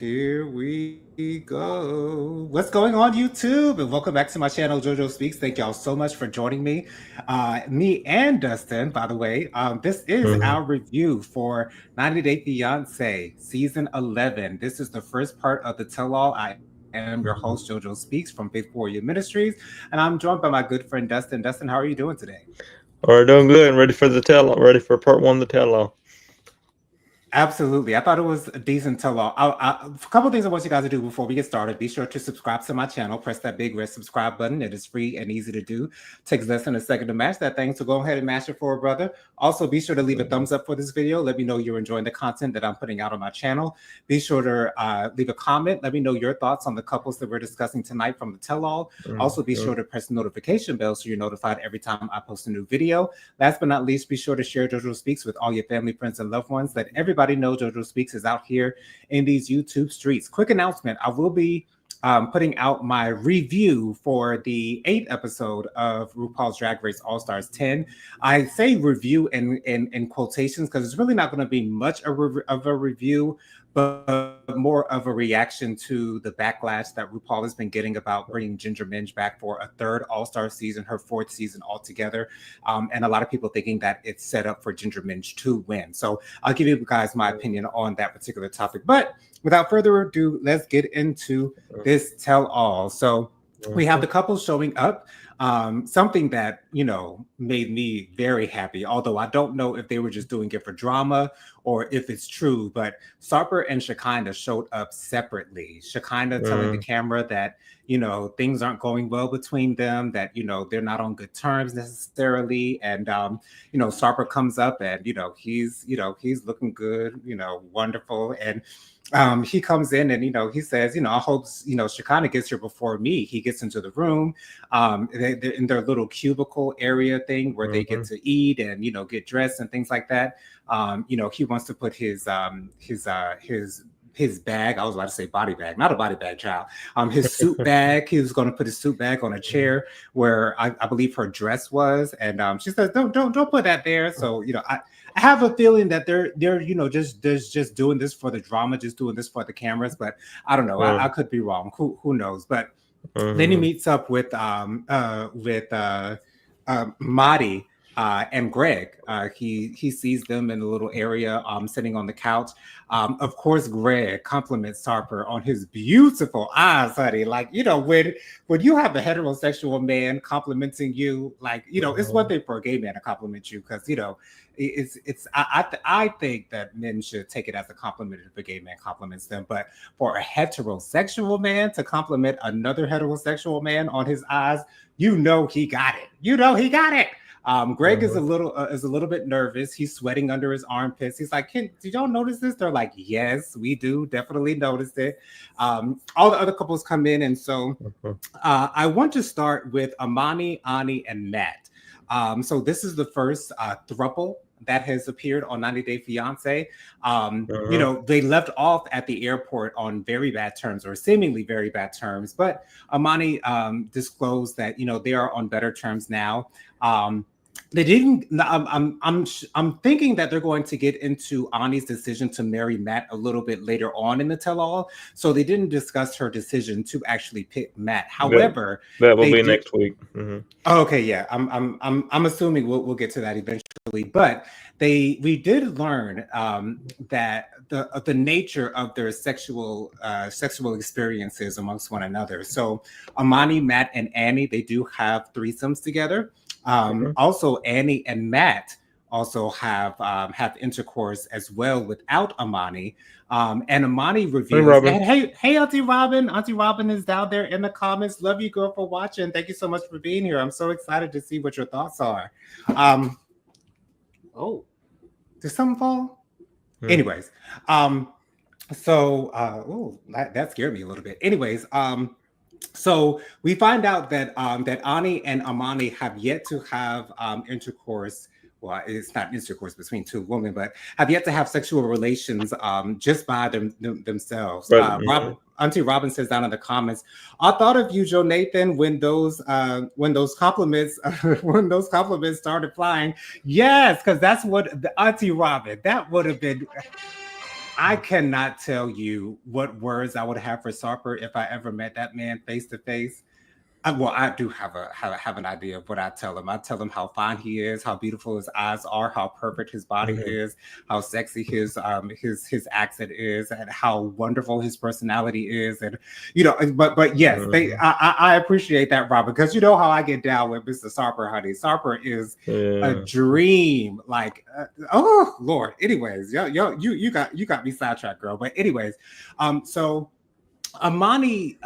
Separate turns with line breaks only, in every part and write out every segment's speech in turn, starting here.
Here we go. What's going on, YouTube? And welcome back to my channel, JoJo Speaks. Thank y'all so much for joining me. Me and Dustin, by the way. This is our review for 90 Day Fiance, Season 11. This is the first part of the tell-all. I am your host, JoJo Speaks from Faith Warrior Ministries, and I'm joined by my good friend, Dustin. Dustin, how are you doing today?
All right, doing good and ready for the tell. Ready for part one, the tell all.
Absolutely. I thought it was a decent tell-all. A couple of things I want you guys to do before we get started. Be sure to subscribe to my channel. Press that big red subscribe button. It is free and easy to do. Takes less than a second to mash that thing, so go ahead and mash it for a brother. Also, be sure to leave a thumbs up for this video. Let me know you're enjoying the content that I'm putting out on my channel. Be sure to leave a comment. Let me know your thoughts on the couples that we're discussing tonight from the tell-all. Also, be sure to press the notification bell so you're notified every time I post a new video. Last but not least, be sure to share JoJo Speaks with all your family, friends, and loved ones. Let everybody know JoJo Speaks is out here in these YouTube streets. Quick announcement, I will be putting out my review for the 8th episode of RuPaul's Drag Race All Stars 10. I say review in quotations because it's really not going to be much of a review, but more of a reaction to the backlash that RuPaul has been getting about bringing Ginger Minj back for a third All-Star season, her 4th season altogether. And a lot of people thinking that it's set up for Ginger Minj to win. So I'll give you guys my opinion on that particular topic. But without further ado, let's get into this tell-all. So we have the couple showing up. Something that, made me very happy, although I don't know if they were just doing it for drama or if it's true, but Sarper and Shekinah showed up separately. Shekinah telling the camera that, things aren't going well between them, that, they're not on good terms necessarily. And, Sarper comes up and, he's looking good, wonderful. And he comes in and, he says, I hope, Shekinah gets here before me. He gets into the room, they're in their little cubicle area thing where they get to eat and, get dressed and things like that. He wants to put his bag, I was about to say body bag, not a body bag, child. His suit bag, he was going to put his suit bag on a chair where I believe her dress was. And she says, don't put that there. So, I have a feeling that they're just doing this for the drama, just doing this for the cameras, but I don't know. I could be wrong. Who knows? But then he meets up with Marty and Greg. He sees them in a little area sitting on the couch. Of course, Greg compliments Harper on his beautiful eyes, honey. Like, when you have a heterosexual man complimenting you, like, it's one thing for a gay man to compliment you because, I think that men should take it as a compliment if a gay man compliments them. But for a heterosexual man to compliment another heterosexual man on his eyes, he got it. He got it. Greg is a little bit nervous. He's sweating under his armpits. He's like, did y'all notice this? They're like, yes, we do. Definitely noticed it. All the other couples come in. And so I want to start with Amani, Ani, and Matt. So this is the first throuple that has appeared on 90 Day Fiance. They left off at the airport on very bad terms, or seemingly very bad terms, but Amani disclosed that they are on better terms now. They didn't. I'm thinking that they're going to get into Ani's decision to marry Matt a little bit later on in the tell-all. So they didn't discuss her decision to actually pick Matt. However,
that will be next week.
Okay, yeah. I'm assuming we'll get to that eventually. But we did learn that the nature of their sexual experiences amongst one another. So Amani, Matt, and Annie, they do have threesomes together. Also, Annie and Matt also have intercourse as well without Amani. And Amani reveals, hey, Auntie Robin. Auntie Robin is down there in the comments. Love you, girl, for watching. Thank you so much for being here. I'm so excited to see what your thoughts are. Oh, did something fall? Anyways, that scared me a little bit. Anyways, so we find out that that Ani and Amani have yet to have intercourse. Well, it's not intercourse between two women, but have yet to have sexual relations just by themselves. Auntie Robin says down in the comments, I thought of you, Joe Nathan, when those compliments started flying. Yes, because that's what the Auntie Robin, that would have been. I cannot tell you what words I would have for Sarper if I ever met that man face to face. Well, I do have an idea of what I tell him. I tell him how fine he is, how beautiful his eyes are, how perfect his body
Mhm.
is, how sexy his accent is, and how wonderful his personality is. And but yes, they
Mhm.
I appreciate that, Robert, because you know how I get down with Mr. Sarper, honey. Sarper is a
Yeah.
dream. Like, oh Lord. Anyways, you got me sidetracked, girl. But anyways, so Amani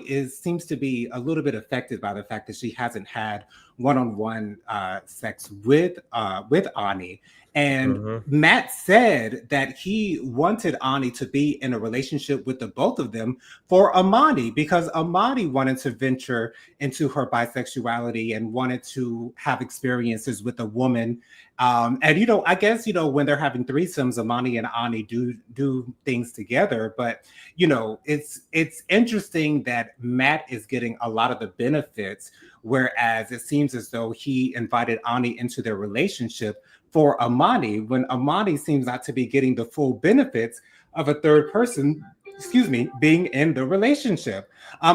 is seems to be a little bit affected by the fact that she hasn't had one-on-one sex with Ani. And
Mhm.
Matt said that he wanted Ani to be in a relationship with the both of them for Amani, because Amani wanted to venture into her bisexuality and wanted to have experiences with a woman. And I guess when they're having threesomes, Amani and Ani do things together. But it's interesting that Matt is getting a lot of the benefits, whereas it seems as though he invited Ani into their relationship for Amani, when Amani seems not to be getting the full benefits of a third person, excuse me, being in the relationship.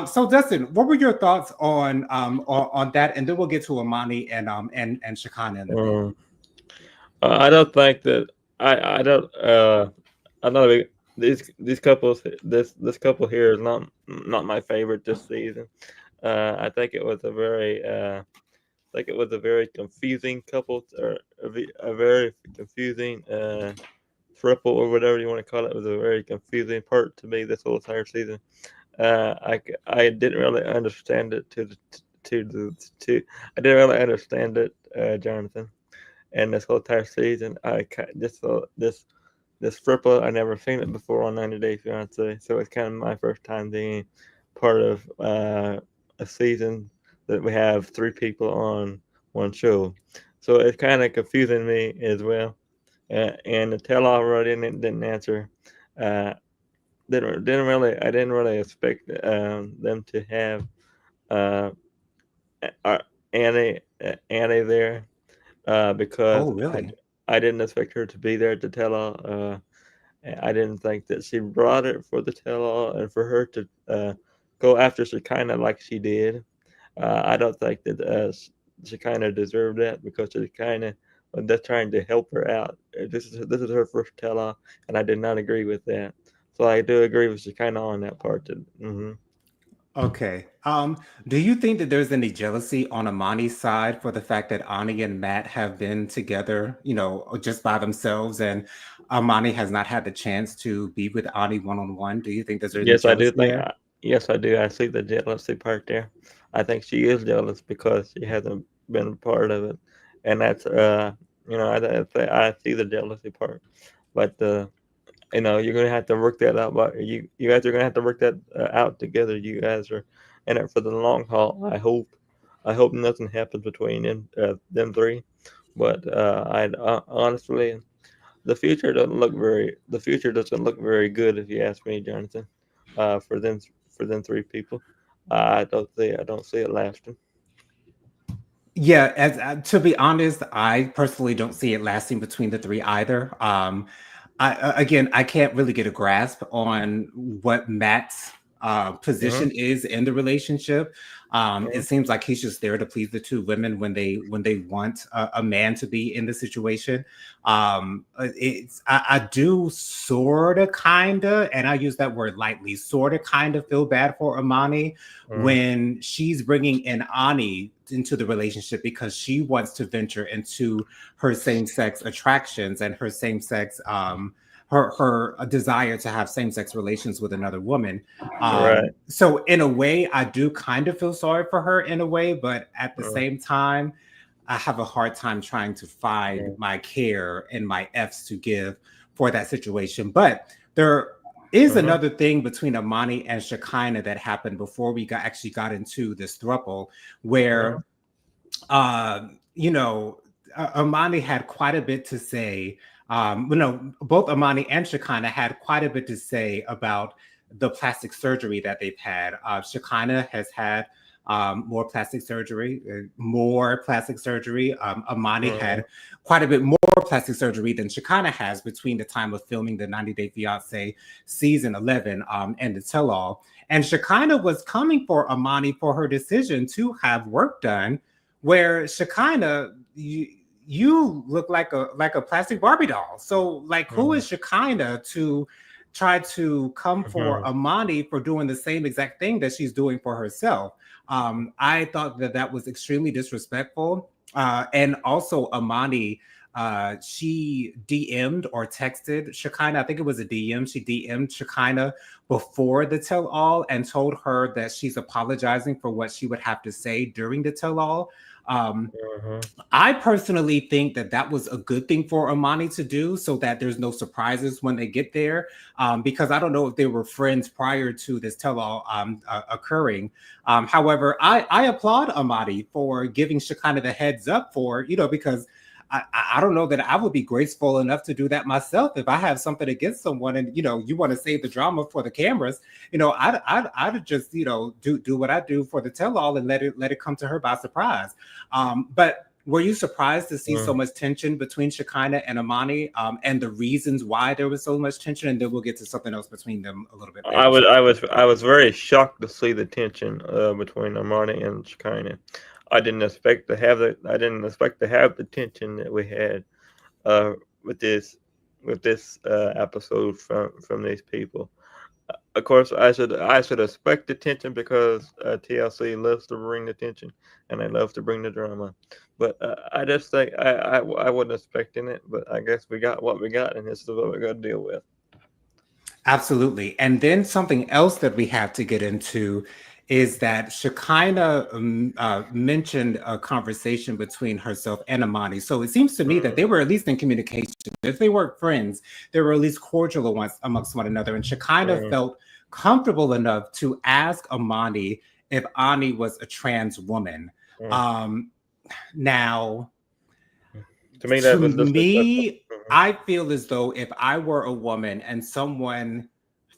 So Dustin, what were your thoughts on that? And then we'll get to Amani and Shakana in a bit.
Mm. I don't think that I don't I know these couples this couple here is not my favorite this season. I think it was a very I think it was a very confusing couple, or a very confusing triple, or whatever you want to call it. It was a very confusing part to me this whole entire season. I didn't really understand it to I didn't really understand it, Jonathan. And this whole entire season, this triple, I never seen it before on 90 Day Fiance, so it's kind of my first time being part of a season that we have three people on one show. So it's kind of confusing me as well. And the tell all already didn't answer. Uh, I didn't really expect them to have uh, uh, Annie there, because
Oh, really?
I didn't expect her to be there to tell all. I didn't think that she brought it for the tell all, and for her to go after Shekinah like she did. I don't think that Shekinah deserved that, because Shekinah was just trying to help her out. This is her first tell all, and I did not agree with that. So I do agree with Shekinah on that part. Mm-hmm.
Okay. Do you think that there's any jealousy on Amani's side for the fact that Ani and Matt have been together, just by themselves, and Amani has not had the chance to be with Ani one on one? Do you think there's any
Yes, I do
jealousy
think.
there?
Yes, I do. I see the jealousy part there. I think she is jealous because she hasn't been a part of it, and that's I see the jealousy part. But you're gonna have to work that out. But you guys are gonna have to work that out together. You guys are in it for the long haul. I hope nothing happens between them three. But I honestly, the future doesn't look very good, if you ask me, Jonathan. For them three people, I don't see it lasting.
Yeah, as to be honest, I personally don't see it lasting between the three either. Again, I can't really get a grasp on what Matt's
Mm-hmm.
position is in the relationship.
Mm-hmm.
It seems like he's just there to please the two women when they want a man to be in the situation. I do sort of kind of, and I use that word lightly, sort of kind of feel bad for Amani when she's bringing in Ani into the relationship, because she wants to venture into her same-sex attractions and her same-sex her desire to have same-sex relations with another woman.
Right.
So in a way, I do kind of feel sorry for her in a way, but at the
Mm-hmm.
same time, I have a hard time trying to find
Mm-hmm.
my care and my F's to give for that situation. But there is
Mm-hmm.
another thing between Amani and Shekinah that happened before we actually got into this throuple, where you know, Amani had quite a bit to say. Both Amani and Shekinah had quite a bit to say about the plastic surgery that they've had. Shekinah has had more plastic surgery, more plastic surgery. Amani
Mhm.
had quite a bit more plastic surgery than Shekinah has between the time of filming the 90 Day Fiance season 11 and the tell all. And Shekinah was coming for Amani for her decision to have work done, where Shekinah, you look like a plastic Barbie doll. So like, who
Mhm.
is Shekinah to try to come for
Mhm.
Amani for doing the same exact thing that she's doing for herself? I thought that that was extremely disrespectful. And also Amani, she DM'd or texted Shekinah. I think it was a DM. She DM'd Shekinah before the tell all and told her that she's apologizing for what she would have to say during the tell all. Um,
Mhm.
I personally think that that was a good thing for Amani to do so that there's no surprises when they get there. Because I don't know if they were friends prior to this tell all occurring. However, I applaud Amani for giving Shekinah the heads up for, because I don't know that I would be graceful enough to do that myself if I have something against someone and, you want to save the drama for the cameras. I'd just, do what I do for the tell all and let it come to her by surprise. But were you surprised to see so
Mhm.
much tension between Shekinah and Amani, and the reasons why there was so much tension? And then we'll get to something else between them a little bit
I
later
was
too.
I was I was very shocked to see the tension between Armani and Shekinah. I didn't expect to have the tension that we had uh, with this episode from these people. Of course, I should expect the tension because TLC loves to bring the tension and they love to bring the drama. But I just think I wasn't expecting it. But I guess we got what we got, and this is what we're gonna deal with.
Absolutely. And then something else that we have to get into is that Shekinah mentioned a conversation between herself and Amani. So it seems to me that
Mm,
they were at least in communication. If they weren't friends, they were at least cordial amongst one another. And Shekinah
mm,
felt comfortable enough to ask Amani if Ani was a trans woman.
mm.
Um, Now,
To me,
to
that was disrespectful.
me, I feel as though if I were a woman and someone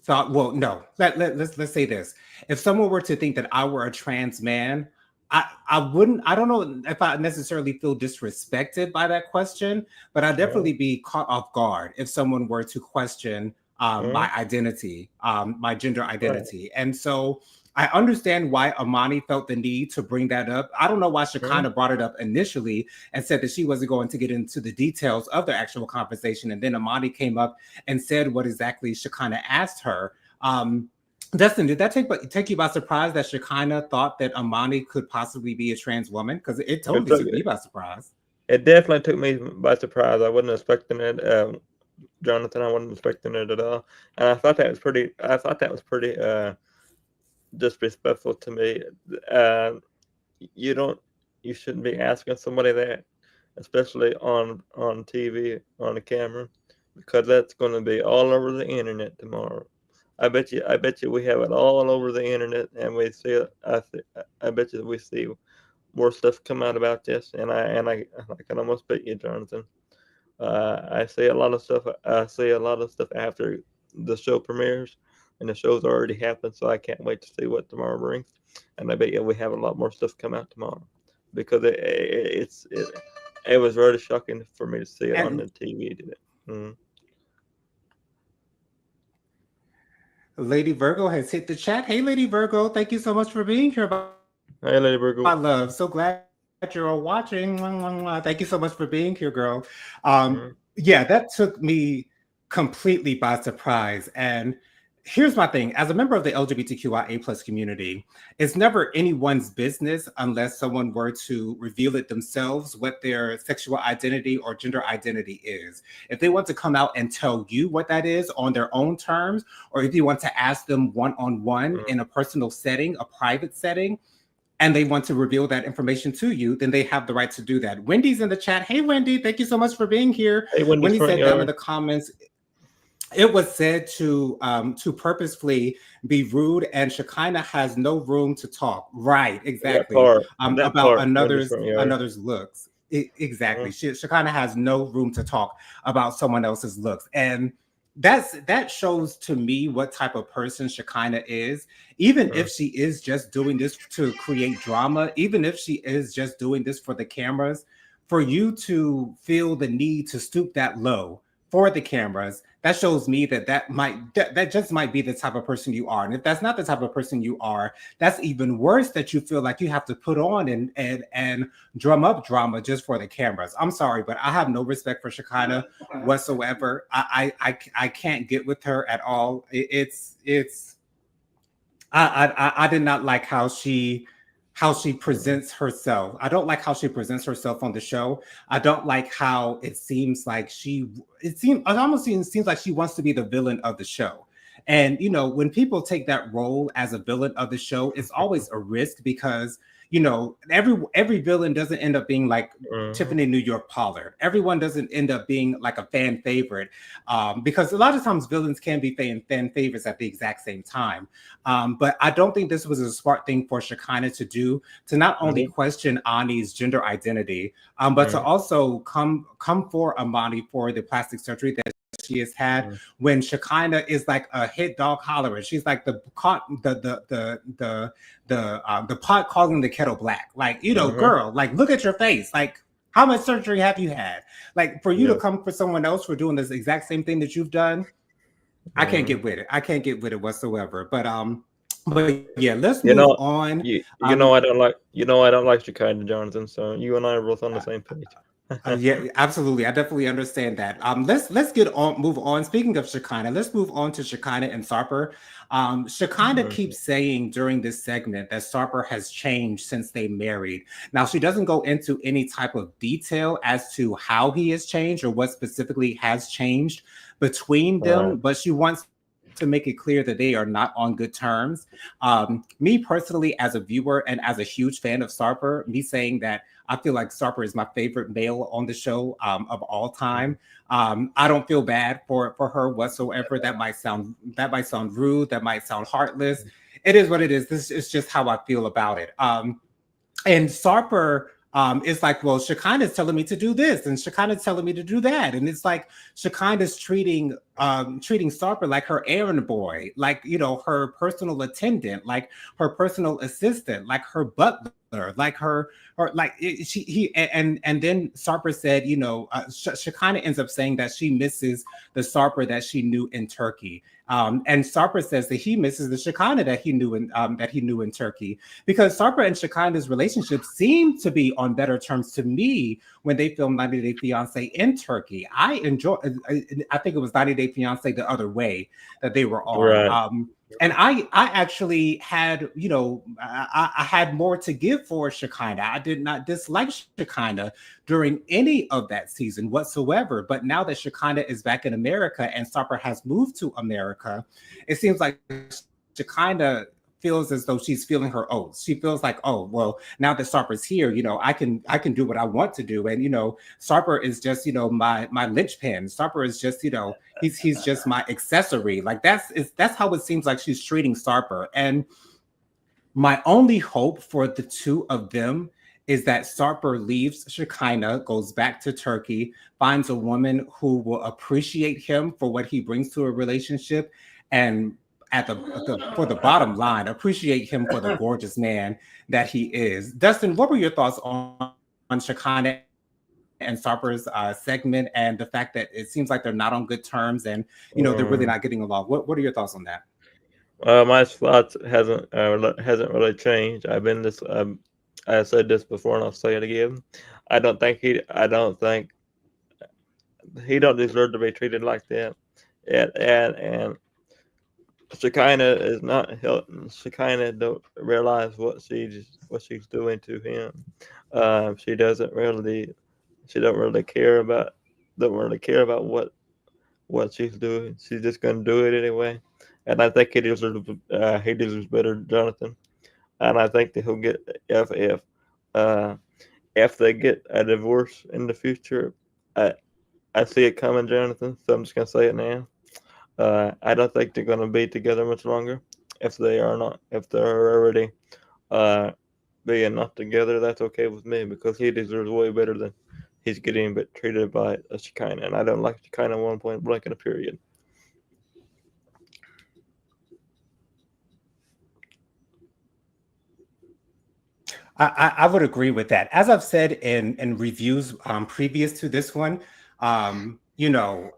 thought, well, no, let's say this. If someone were to think that I were a trans man, I wouldn't, I don't know if I necessarily feel disrespected by that question, but I'd
Mhm,
definitely be caught off guard if someone were to question
mhm,
my identity, my gender
right.
identity. And so I understand why Amani felt the need to bring that up. I don't know why
Mhm,
Shekinah brought it up initially and said that she wasn't going to get into the details of the actual conversation. And then Amani came up and said what exactly Shekinah asked her. Dustin, did that take you by surprise that Shekinah thought that Amani could possibly be a trans woman? Because it
It
totally
took
took me by surprise.
it definitely took me by surprise. I wasn't expecting it, Jonathan. I wasn't expecting it at all, and I thought that was pretty. I thought that was pretty disrespectful to me. Uh, you don't. You shouldn't be asking somebody that, especially on TV on the camera, because that's going to be all over the internet tomorrow. I bet you we have it all over the internet, and we see it. I bet you we see more stuff come out about this, and I can almost bet you, Jonathan. I see a lot of stuff. I see a lot of stuff after the show premieres, and the show's already happened. So I can't wait to see what tomorrow brings. And I bet you we have a lot more stuff come out tomorrow because it was really shocking for me to see it on
And
the TV today. Mm.
Lady Virgo has hit the chat. Hey, Lady Virgo, thank you so much for being here, my love. So
Hey,
glad
Lady
you're all
Virgo.
watching. Mwah, mwah, mwah. Thank you so much for being here, girl. Yeah, that took
Mm.
me completely by surprise. And here's my thing: as a member of the LGBTQIA plus community, it's never anyone's business unless someone were to reveal it themselves what their sexual identity or gender identity is. If they want to come out and tell you what that is on their own terms, or if you want to ask them one on one in a
Mm.
personal setting, a private setting, and they want to reveal that information to you, then they have the right to do that. Wendy's in the chat. Hey, Wendy, thank you so much for being here.
Hey, Wendy's
Wendy
front
said down in
yard.
the comments, it was said to purposefully be rude, and Shekinah has no room to talk. Right,
That
exactly.
part. That
About
part. Wendy's front yard.
another's looks. Exactly.
Mm.
Shekinah has no room to talk about someone else's looks, and that shows to me what type of person Shekinah is. Even
Mm,
if she is just doing this to create drama, even if she is just doing this for the cameras, for you to feel the need to stoop that low for the cameras, that shows me that that just might be the type of person you are. And if that's not the type of person you are, that's even worse, that you feel like you have to put on and drum up drama just for the cameras. I'm sorry, but I have no respect for Shekinah whatsoever. I can't get with her at all. It's I did not like how she
mm,
presents herself. I don't like how she presents herself on the show. I don't like how it seems like it almost seems like she wants to be the villain of the show. And when people take that role as a villain of the show, it's always a risk because every villain doesn't end up being like
mhm,
Tiffany New York Pollard. Everyone doesn't end up being like a fan favorite, because a lot of times villains can be fan favorites at the exact same time. But I don't think this was a smart thing for Shekinah to do, to not only
mhm,
question Ani's gender identity, but to
mhm,
also come for Amani for the plastic surgery that she has had,
mhm,
when Shekinah is like a hit dog hollerer. She's like the pot calling the kettle black. Like,
mhm.
girl, like, look at your face. Like, how much surgery have you had? Like, for you to
Yeah.
come for someone else for doing this exact same thing that you've done, I can't
Mhm.
get with it. I can't get with it whatsoever. But yeah, let's move
You know,
on.
you know I don't like Shekinah Jonathan, so you and I are both on the same page.
Yeah, absolutely. I definitely understand that. Let's get on, move on. Speaking of Shekinah, let's move on to Shekinah and Sarper. Shekinah
Mhm,
keeps saying during this segment that Sarper has changed since they married. Now, she doesn't go into any type of detail as to how he has changed or what specifically has changed between
right.
them, but she wants to make it clear that they are not on good terms. Me personally, as a viewer and as a huge fan of Sarper, me saying that I feel like Sarper is my favorite male on the show, of all time. I don't feel bad for her whatsoever. That might sound rude. That might sound heartless. It is what it is. This is just how I feel about it. And Sarper is like, well, Shekinah's telling me to do this, and Shekinah's telling me to do that, and it's like Shekinah's treating Sarper like her errand boy, like her personal attendant, like her personal assistant, like her butler, like her like and then Sarper said, Shekinah ends up saying that she misses the Sarper that she knew in Turkey. And Sarper says that he misses the Shekinah that he knew in Turkey, because Sarper and Shekinah's relationship seemed to be on better terms to me when they filmed 90 Day Fiance in Turkey. I think it was 90 Day Fiance the other way that they were on.
Right.
And I actually had, I had more to give for Shekinah. I did not dislike Shekinah during any of that season whatsoever. But now that Shekinah is back in America and Sarper has moved to America, it seems like Shekinah feels as though she's feeling her oats. She feels like, oh, well, now that Sarper's here, I can do what I want to do. And Sarper is just, my linchpin. Sarper is just, he's just my accessory. Like that's how it seems like she's treating Sarper. And my only hope for the two of them is that Sarper leaves Shekinah, goes back to Turkey, finds a woman who will appreciate him for what he brings to a relationship, and for the bottom line, appreciate him for the gorgeous man that he is. Dustin, what were your thoughts on Shekinah and Sarper's segment, and the fact that it seems like they're not on good terms, and they're really not getting along? What are your
Mm.
thoughts on that?
My thoughts hasn't really changed. I said this before, and I'll say it again. I don't think he don't deserve to be treated like that. And Shekinah is not helping. Shekinah don't realize what she's doing to him. She doesn't really she don't really care about what she's doing. She's just gonna do it anyway. And I think he deserves better, Jonathan. And I think that he'll get uh, if they get a divorce in the future. I I see it coming, Jonathan. So I'm just gonna say it now. I don't think they're gonna be together much longer. If they're already uh, being not together, that's okay with me because he deserves way better than he's getting but treated by a Shekinah, and I don't like Shekinah 1 point blank in a period.
I would agree with that. As I've said in reviews previous to this one, you know,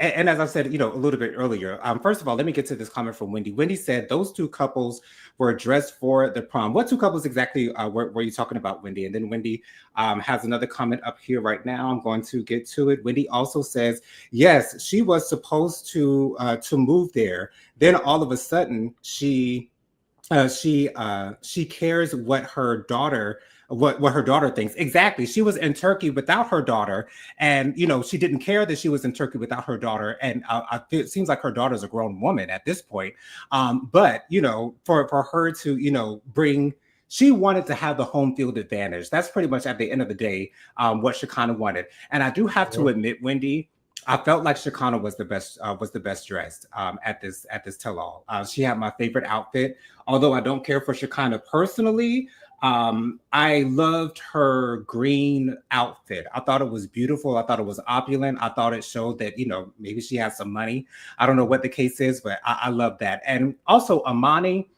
and as I said, you know, a little bit earlier, first of all, let me get to this comment from Wendy. Wendy said those two couples were dressed for the prom. What two couples exactly were you talking about, Wendy? And then Wendy has another comment up here right now. I'm going to get to it. Wendy also says, yes, she was supposed to move there. Then all of a sudden, she cares what her daughter what her daughter thinks. Exactly, she was in Turkey without her daughter, and you know she didn't care that she was in Turkey without her daughter. And it seems like her daughter's a grown woman at this point. But you know, for her to bring, she wanted to have the home field advantage. That's pretty much at the end of the day what Shekinah wanted. And I do have to
Mhm.
admit, Wendy, I felt like Shekinah was the best dressed at this tell all. She had my favorite outfit. Although I don't care for Shekinah personally, I loved her green outfit. I thought it was beautiful. I thought it was opulent. I thought it showed that maybe she has some money. I don't know what the case is, but I love that. And also Amani.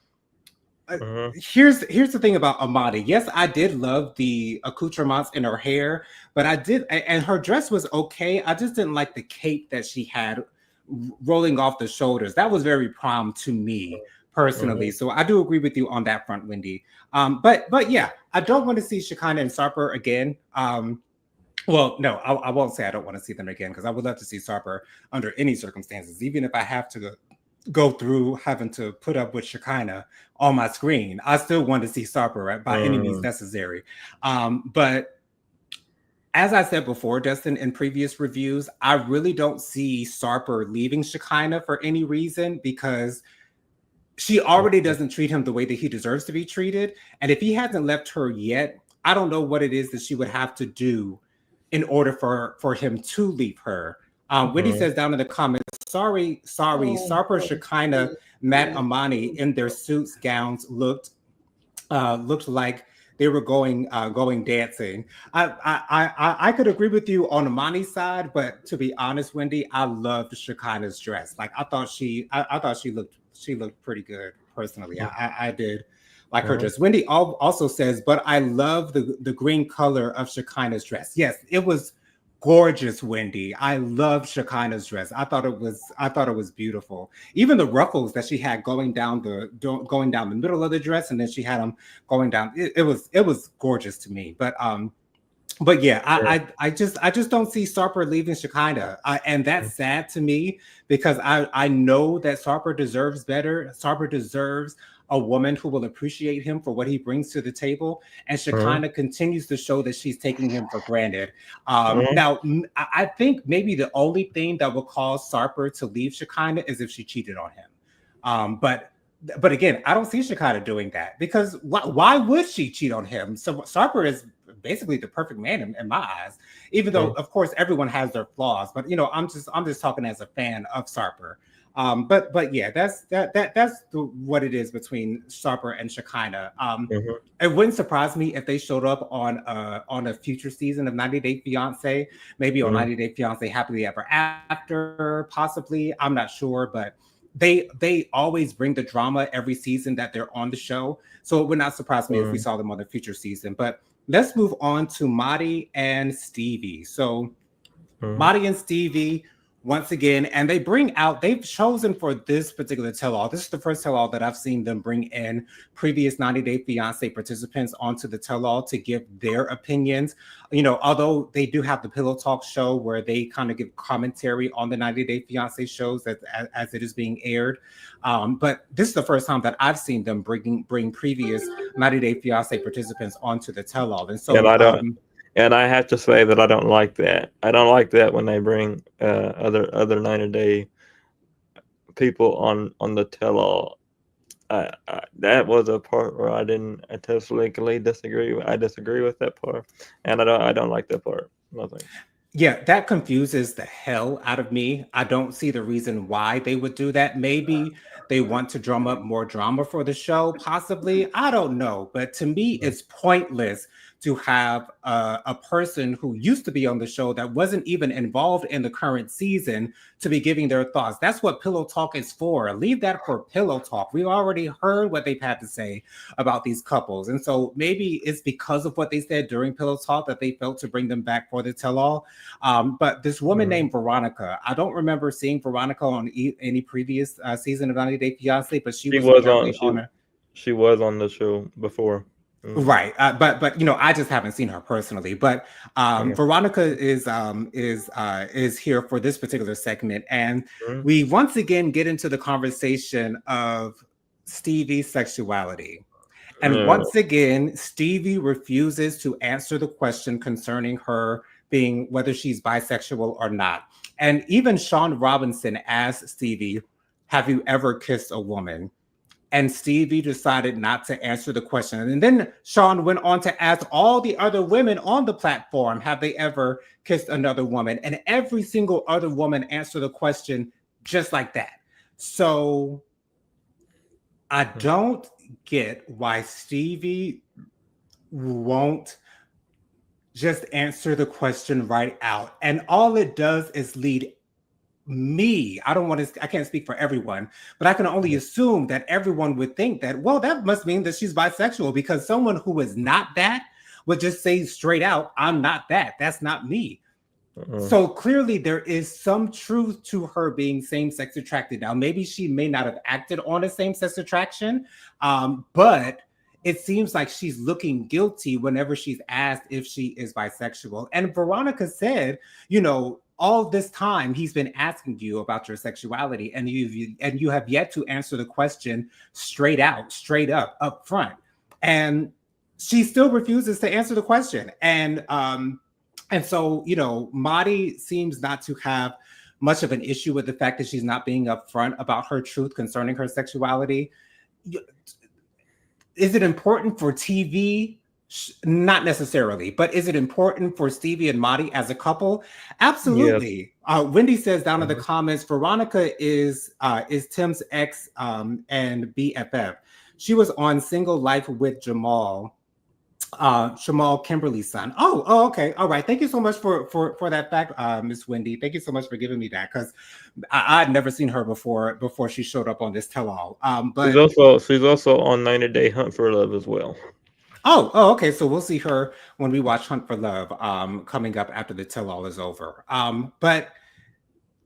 Mhm.
Here's the thing about Amani. Yes, I did love the accoutrements in her hair, but and her dress was okay. I just didn't like the cape that she had rolling off the shoulders. That was very prom to me personally.
Mhm.
So I do agree with you on that front, Wendy. But yeah, I don't want to see Shekinah and Sarper again. Well, no, I won't say I don't want to see them again because I would love to see Sarper under any circumstances, even if I have to go through having to put up with Shekinah on my screen. I still want to see Sarper right, by any means
Mhm.
necessary. But as I said before, Dustin, in previous reviews, I really don't see Sarper leaving Shekinah for any reason because she already doesn't treat him the way that he deserves to be treated. And if he hasn't left her yet, I don't know what it is that she would have to do in order for him to leave her. Whitney
Mhm.
says down in the comments, sorry, Sarper, Shekinah, Matt Amani in their suits, gowns looked like they were going dancing. I could agree with you on Amani's side, but to be honest, Wendy, I loved Shekinah's dress. Like I thought she looked pretty good personally. I did like her
Mhm.
dress. Wendy also says, but I love the green color of Shekinah's dress. Yes, it was gorgeous, Wendy. I love Shekinah's dress. I thought it was beautiful. Even the ruffles that she had going down the middle of the dress, and then she had them going down. It was gorgeous to me. But yeah,
Yeah.
I just don't see Sarper leaving Shekinah, and that's sad to me because I know that Sarper deserves better. Sarper deserves a woman who will appreciate him for what he brings to the table, and
Mhm.
Shekinah continues to show that she's taking him for granted.
Mhm.
Now, I think maybe the only thing that will cause Sarper to leave Shekinah is if she cheated on him. But again, I don't see Shekinah doing that because why would she cheat on him? So Sarper is basically the perfect man in my eyes. Even though,
Mhm.
of course, everyone has their flaws, but I'm just talking as a fan of Sarper. But yeah, what it is between Sarper and Shekinah.
Mhm.
It wouldn't surprise me if they showed up on a future season of 90 Day Fiance, maybe on
Mhm.
90 Day Fiance Happily Ever After, possibly. I'm not sure, but they always bring the drama every season that they're on the show. So it would not surprise me if we
Mhm.
saw them on the future season. But let's move on to Marty and Stevie. So
Mhm.
Marty and Stevie, once again, and they've chosen for this particular tell all. This is the first tell all that I've seen them bring in previous 90 Day Fiance participants onto the tell all to give their opinions. Although they do have the Pillow Talk show where they kind of give commentary on the 90 Day Fiance shows as it is being aired. But this is the first time that I've seen them bring previous 90 Day Fiance participants onto the tell all. And
And
so,
and I have to say that I don't like that. I don't like that when they bring other 90-day people on the tell all. That was a part where I totally disagree. I disagree with that part, and I don't like that part. Nothing.
Yeah, that confuses the hell out of me. I don't see the reason why they would do that. Maybe they want to drum up more drama for the show, possibly. I don't know. But to me, it's pointless to have a person who used to be on the show that wasn't even involved in the current season to be giving their thoughts. That's what Pillow Talk is for. Leave that for Pillow Talk. We already heard what they've had to say about these couples. And so maybe it's because of what they said during Pillow Talk that they felt to bring them back for the tell all. But this woman named Veronica, I don't remember seeing Veronica on any previous season of 90 Day Fiance, but she
She
was
was on
apparently on a
she was on the show before.
right. But I just haven't seen her personally. But
Okay.
Veronica is here for this particular segment, and
Mhm.
we once again get into the conversation of Stevie's sexuality. And
Yeah.
once again, Stevie refuses to answer the question concerning her being whether she's bisexual or not. And even Sean Robinson asked Stevie, "Have you ever kissed a woman?" And Stevie decided not to answer the question. And then Sean went on to ask all the other women on the platform, have they ever kissed another woman? And every single other woman answered the question just like that. So I don't get why Stevie won't just answer the question right out. And all it does is lead I can't speak for everyone, but I can only assume that everyone would think that, well, that must mean that she's bisexual, because someone who is not that would just say straight out, I'm not that. That's not me. So clearly there is some truth to her being same-sex attracted. Now, maybe she may not have acted on a same-sex attraction, but it seems like she's looking guilty whenever she's asked if she is bisexual. And Veronica said, all this time he's been asking you about your sexuality, and you have yet to answer the question straight out, straight up front. And she still refuses to answer the question. And so, Madi seems not to have much of an issue with the fact that she's not being upfront about her truth concerning her sexuality. Is it important for TV? Not necessarily, but is it important for Stevie and Madi as a couple?
Yes.
Absolutely. Wendy says down in the comments, Veronica is Tim's ex and BFF. She was on Single Life with Jamal Kimberly's son. Oh, okay. All right. Thank you so much for that fact, Miss Wendy. Thank you so much for giving me that, because I'd never seen her before she showed up on this tell-all.
She's
But
also on 90 Day Hunt for Love as well.
okay. So we'll see her when we watch Hunt for Love coming up after the tell-all is over. But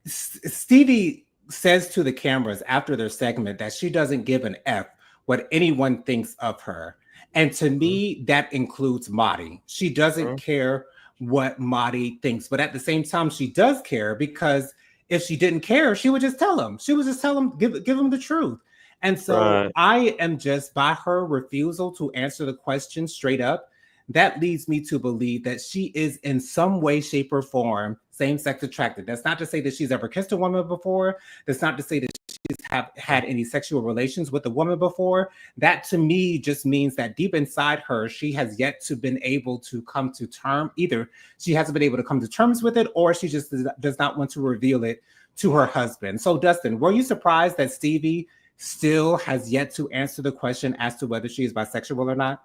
Stevie says to the cameras after their segment that she doesn't give an F what anyone thinks of her. And to me, that includes Madi. She doesn't care what Madi thinks, but at the same time, she does care, because if she didn't care, she would just tell him. She would just tell him, give him the truth. And so
Right.
I am just, by her refusal to answer the question straight up, that leads me to believe that she is in some way, shape, or form same-sex attracted. That's not to say that she's ever kissed a woman before. That's not to say that she's had any sexual relations with a woman before. That to me just means that deep inside her, she has yet to been able to come to terms. Either she hasn't been able to come to terms with it, or she just does not want to reveal it to her husband. So Dustin, were you surprised that Stevie still has yet to answer the question as to whether she is bisexual or not?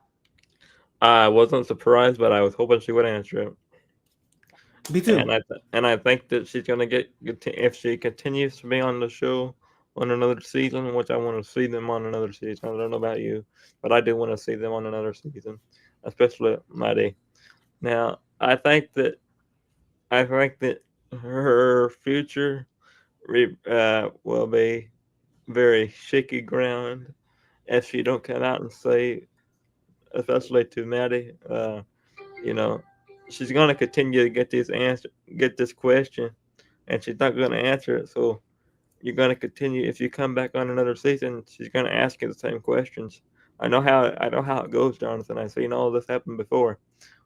I wasn't surprised, but I was hoping she would answer it.
Me too.
And I think that she's gonna get if she continues to be on the show on another season, which I want to see them on another season. I don't know about you, but I do want to see them on another season, especially Maddie. Now, I think that her future will be very shaky ground if she don't come out and say, especially to Maddie, you know, she's gonna continue to get this question, and she's not gonna answer it. So you're gonna continue. If you come back on another season, she's gonna ask you the same questions. I know how it goes, Jonathan. I've seen all this happen before,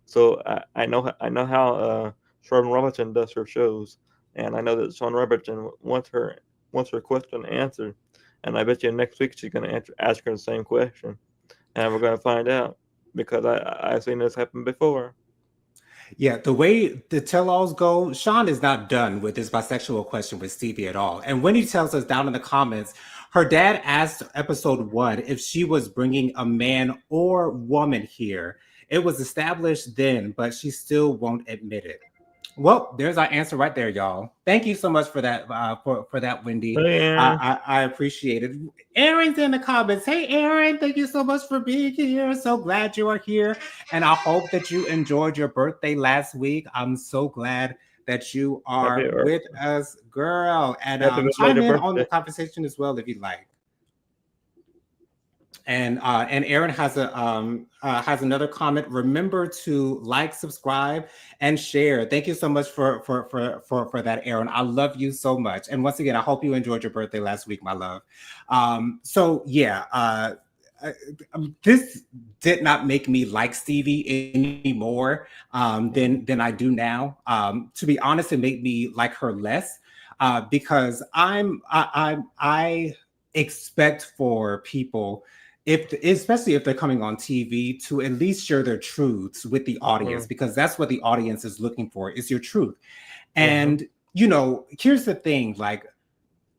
so I know how Sean Robertson does her shows, and I know that Sean Robertson wants her question answered, and I bet you next week she's gonna ask her the same question, and we're gonna find out because I've seen this happen before.
Yeah, the way the tell-alls go, Sean is not done with his bisexual question with Stevie at all. And when he tells us down in the comments, her dad asked episode 1 if she was bringing a man or woman here. It was established then, but she still won't admit it. Well, there's our answer right there, y'all. Thank you so much for that, for that, Wendy.
Hey, Aaron.
I appreciate it. Aaron's in the comments. Hey, Aaron, thank you so much for being here. So glad you are here, and I hope that you enjoyed your birthday last week. I'm so glad that you
Happy
are with us, girl. And
happy
chime
belated
in on the
birthday.
conversation as well if you'd like. And Aaron has another comment. Remember to like, subscribe, and share. Thank you so much for that, Aaron. I love you so much. And once again, I hope you enjoyed your birthday last week, my love. So yeah, this did not make me like Stevie anymore than I do now. To be honest, it made me like her less because I expect for people, if especially if they're coming on TV, to at least share their truths with the audience,
Mm,
because that's what the audience is looking for, is your truth.
mhm,
And here's the thing, like,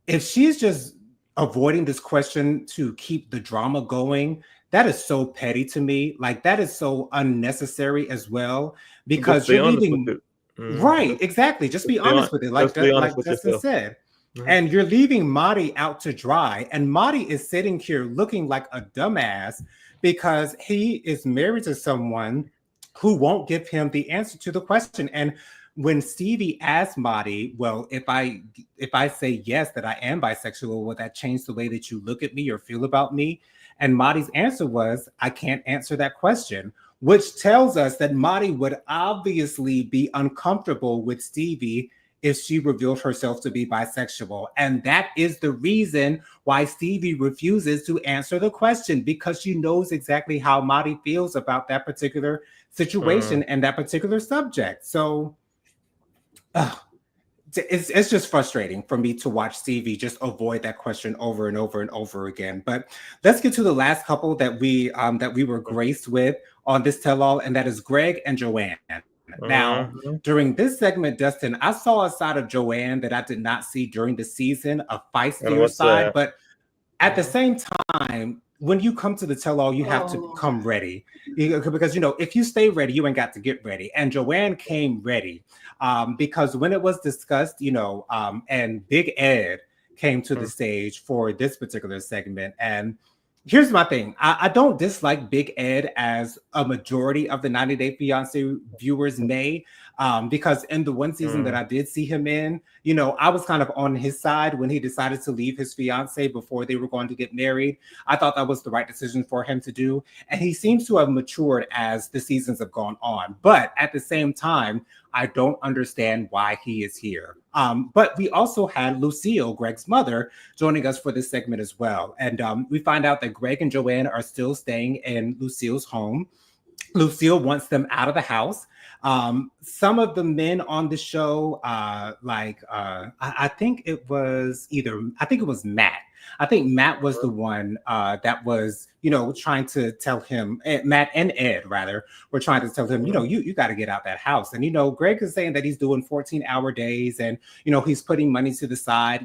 if she's just avoiding this question to keep the drama going, that is so petty to me. Like, that is so unnecessary as well,
just
because
be
you're
honest with
leaving.
it.
Right, exactly. Just be honest with it,
Just be honest
like
with
Justin
yourself.
said.
Mhm,
And you're leaving Marty out to dry. And Marty is sitting here looking like a dumbass because he is married to someone who won't give him the answer to the question. And when Stevie asked Marty, well, if I say yes that I am bisexual, will that change the way that you look at me or feel about me? And Marty's answer was, I can't answer that question, which tells us that Marty would obviously be uncomfortable with Stevie if she revealed herself to be bisexual. And that is the reason why Stevie refuses to answer the question, because she knows exactly how Marty feels about that particular situation
mm,
and that particular subject. So uh, it's just frustrating for me to watch Stevie just avoid that question over and over and over again. But let's get to the last couple that we were graced with on this tell-all, and that is Greg and Joanne. Now,
mhm.
during this segment, Dustin, I saw a side of Joanne that I did not see during the season, a
And
feistier
what's
side,
that?
but at the
Mhm,
same time, when you come to the tell-all, you have to
Oh,
come ready. Because if you stay ready, you ain't got to get ready. And Joanne came ready because when it was discussed, and Big Ed came to the
mm,
stage for this particular segment. And here's my thing: I don't dislike Big Ed as a majority of the 90 Day Fiance viewers may, because in the one season that
mm,
I did see him in, I was kind of on his side when he decided to leave his fiance before they were going to get married. I thought that was the right decision for him to do. And he seems to have matured as the seasons have gone on. But at the same time, I don't understand why he is here. But we also had Lucille, Greg's mother, joining us for this segment as well. And we find out that Greg and Joanne are still staying in Lucille's home. Lucille wants them out of the house. Some of the men on the show, I think it was Matt. I think Matt was the one that was, trying to tell him, Matt and Ed rather, were trying to tell him,
mhm,
you got to get out that house. And, Greg is saying that he's doing 14-hour days and, he's putting money to the side.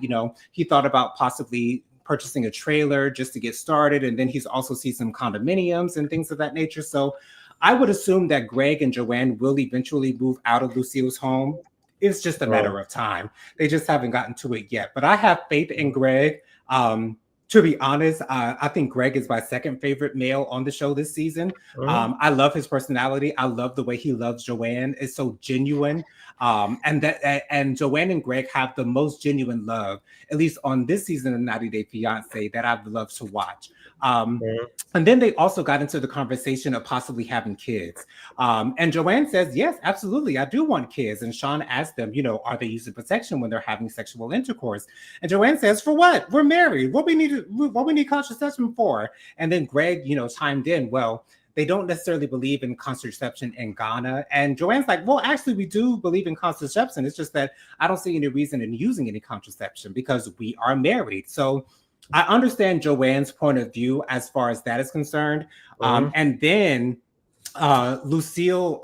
He thought about possibly purchasing a trailer just to get started. And then he's also seen some condominiums and things of that nature. So I would assume that Greg and Joanne will eventually move out of Lucille's home. It's just a
mm,
matter of time. They just haven't gotten to it yet. But I have faith in Greg. To be honest, I think Greg is my second favorite male on the show this season.
mhm,
I love his personality. I love the way he loves Joanne. It's so genuine. And Joanne and Greg have the most genuine love, at least on this season of 90 Day Fiance, that I've loved to watch. Um,
mhm,
and then they also got into the conversation of possibly having kids. And Joanne says, yes, absolutely, I do want kids. And Sean asked them, are they using protection when they're having sexual intercourse? And Joanne says, for what? We're married. What we need contraception for? And then Greg, chimed in, well, they don't necessarily believe in contraception in Ghana. And Joanne's like, well, actually, we do believe in contraception. It's just that I don't see any reason in using any contraception because we are married. So I understand Joanne's point of view as far as that is concerned.
mhm,
And then Lucille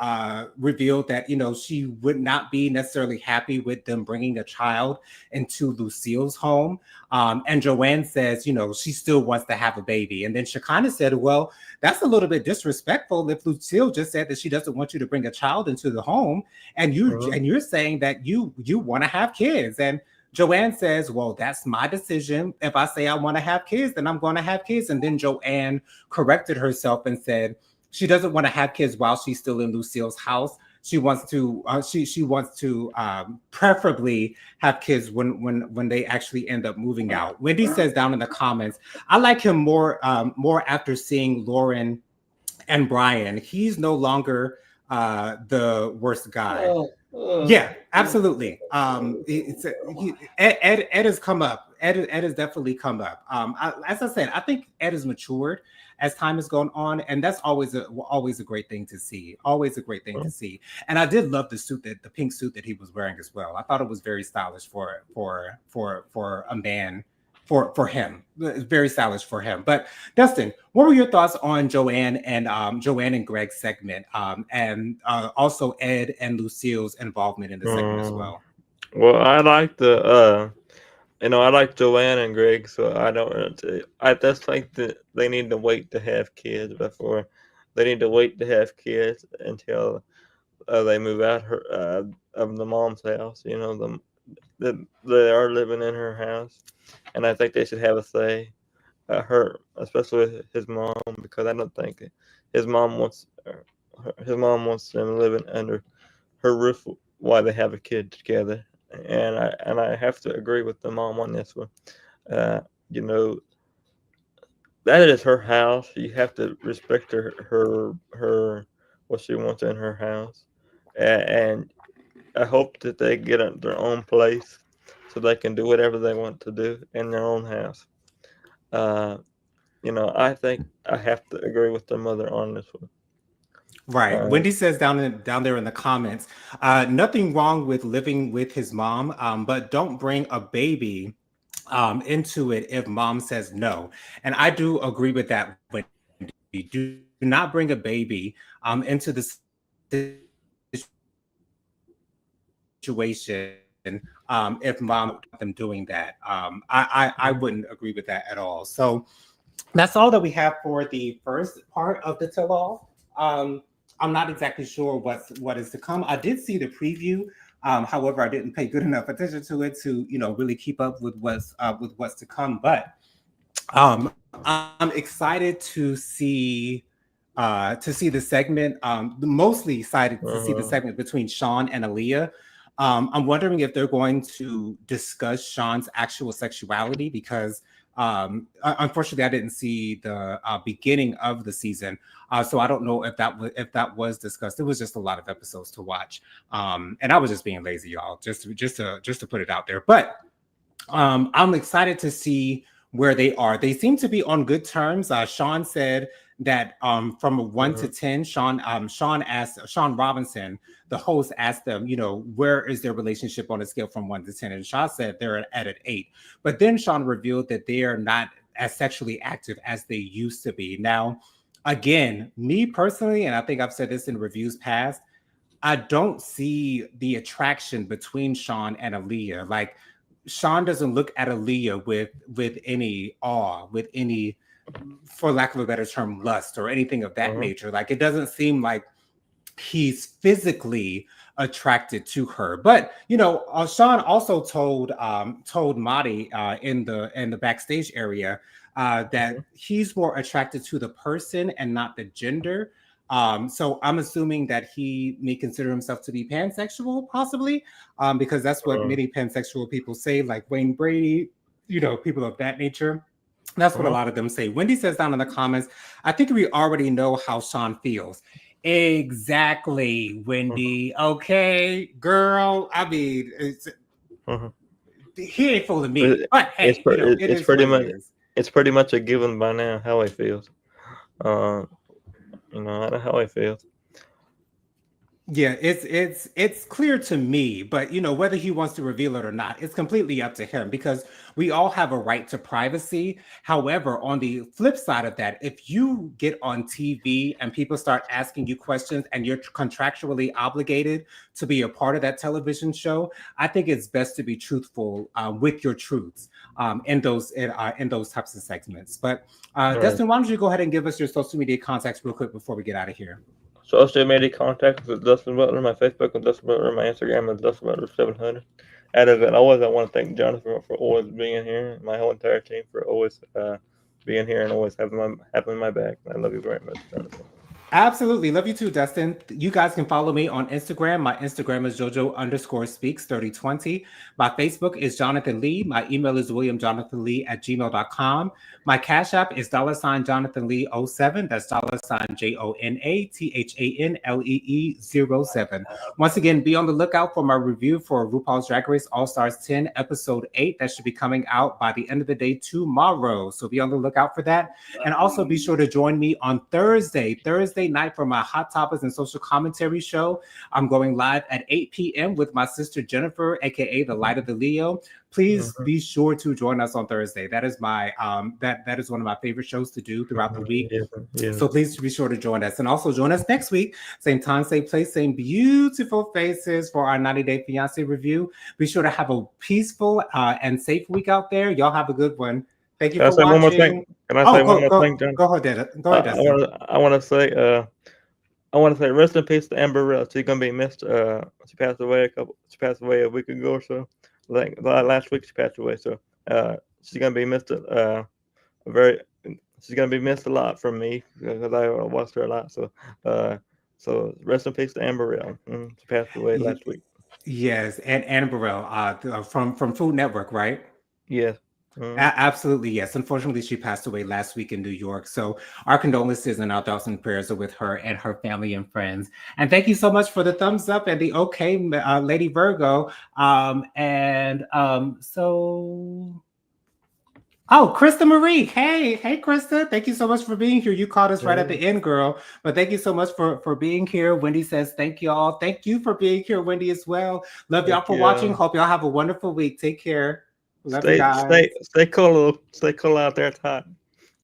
revealed that she would not be necessarily happy with them bringing a child into Lucille's home. And Joanne says, she still wants to have a baby. And then Shekinah said, well, that's a little bit disrespectful if Lucille just said that she doesn't want you to bring a child into the home, and
Mhm.
you're saying that you want to have kids. And Joanne says, well, that's my decision. If I say I want to have kids, then I'm going to have kids. And then Joanne corrected herself and said she doesn't want to have kids while she's still in Lucille's house. She wants to she wants to preferably have kids when they actually end up moving out. Wendy says down in the comments, I like him more after seeing Lauren and Brian. He's no longer the worst guy. Yeah, absolutely. Ed has come up. Ed has definitely come up. As I said, I think Ed has matured as time has gone on, and that's always a great thing to see. Always a great thing to see. And I did love the pink suit that he was wearing as well. I thought it was very stylish for a man. For him, it's very stylish for him. But Dustin, what were your thoughts on Joanne and Greg's segment, and also Ed and Lucille's involvement in the segment as
Mm.
well?
Well, I like I like Joanne and Greg, so I don't. I just think that they need to wait to have kids before they need to wait to have kids until they move out of the mom's house. They are living in her house, and I think they should have a say. Her, especially with his mom, because I don't think his mom wants them living under her roof while they have a kid together. And I have to agree with the mom on this one. Uh, you know that is her house. You have to respect her what she wants in her house, and I hope that they get their own place so they can do whatever they want to do in their own house. Uh, I think I have to agree with the mother on this one.
Right.
Uh,
Wendy says down there in the comments, nothing wrong with living with his mom, but don't bring a baby into it if mom says no. And I do agree with that, Wendy. Do not bring a baby into the situation if mom doesn't want them doing that. I wouldn't agree with that at all. So that's all that we have for the first part of the tell all. I'm not exactly sure what is to come. I did see the preview. However, I didn't pay good enough attention to it to really keep up with what's to come. But I'm excited to see the segment. Mostly excited to see the
uh,
segment between Sean and Aaliyah. I'm wondering if they're going to discuss Sean's actual sexuality because unfortunately I didn't see the beginning of the season, so I don't know if that was discussed. It was just a lot of episodes to watch, and I was just being lazy, y'all. Just to put it out there, but I'm excited to see where they are. They seem to be on good terms. Sean said that from a one to
uh,
10, Sean Robinson, the host, asked them, where is their relationship on a scale from 1 to 10? And Sean said they're at an 8. But then Sean revealed that they are not as sexually active as they used to be. Now, again, me personally, and I think I've said this in reviews past, I don't see the attraction between Sean and Aaliyah. Like Sean doesn't look at Aaliyah with any awe, with any, for lack of a better term, lust or anything of that
uh,
nature. Like it doesn't seem like he's physically attracted to her. But Sean also told Marty in the backstage area that he's more attracted to the person and not the gender. So I'm assuming that he may consider himself to be pansexual, possibly, because that's what
uh,
many pansexual people say, like Wayne Brady, people of that nature. That's what a
uh,
lot of them say. Wendy says down in the comments, I think we already know how Sean feels. Exactly,
uh,
Wendy. Okay, girl. I mean,
uh.
he ain't fooling me.
It,
But
it's
hey, it
it's
is
pretty
what it
much
is.
it's pretty much a given by now how he feels. Uh, I know how he feels.
Yeah, it's clear to me, but whether he wants to reveal it or not, it's completely up to him because we all have a right to privacy. However, on the flip side of that, if you get on TV and people start asking you questions and you're contractually obligated to be a part of that television show, I think it's best to be truthful with your truths in those types of segments. But
Right.
Dustin, why don't you go ahead and give us your social media contacts real quick before we get out of here?
Social media contacts with Dustin Butler. My Facebook is Dustin Butler. My Instagram is Dustin Butler 700. As always, I want to thank Jonathan for always being here. My whole entire team for always being here and always having my back. I love you very much, Jonathan.
Absolutely. Love you too, Dustin. You guys can follow me on Instagram. My Instagram is JoJo_speaks3020. My Facebook is Jonathan Lee. My email is WilliamJonathanLee@gmail.com. My Cash App is $Jonathan Lee 07. That's $JONATHANLEE07. Once again, be on the lookout for my review for RuPaul's Drag Race All Stars 10, Episode 8. That should be coming out by the end of the day tomorrow. So be on the lookout for that. And also be sure to join me on Thursday night for my Hot Topics and Social Commentary show. I'm going live at 8 p.m. with my sister Jennifer, aka the Light of the Leo. Please
Mm-hmm.
be sure to join us on Thursday. That is my that is one of my favorite shows to do throughout the week.
Yeah, yeah.
So please be sure to join us. And also join us next week. Same time, same place, same beautiful faces for our 90-day fiance review. Be sure to have a peaceful and safe week out there. Y'all have a good one. Thank you
Can I
for
say one more thing?
watching.
Can I
Oh,
say one more thing, John?
go ahead, Dustin.
I want to say rest in peace to Amber Rose. She's gonna be missed. She passed away a week ago or so. Like last week she passed away. So she's gonna be missed. Very. She's gonna be missed a lot from me because I watched her a lot. So rest in peace to Amber Rose. She passed away last week.
Yes, and Anna Burrell, from Food Network, right?
Yes.
Absolutely, yes. Unfortunately, she passed away last week in New York. So our condolences and our thoughts and prayers are with her and her family and friends. And thank you so much for the thumbs up and the okay, Lady Virgo. Oh, Krista Marie. Hey, Krista. Thank you so much for being here. You caught us right at the end, girl. But thank you so much for being here. Wendy says, thank y'all. Thank you for being here, Wendy, as well. Love y'all
Thank
for
you.
watching. Hope y'all have a wonderful week. Take care. Love you
Stay
guys.
stay stay cool. Stay cool out there. It's hot.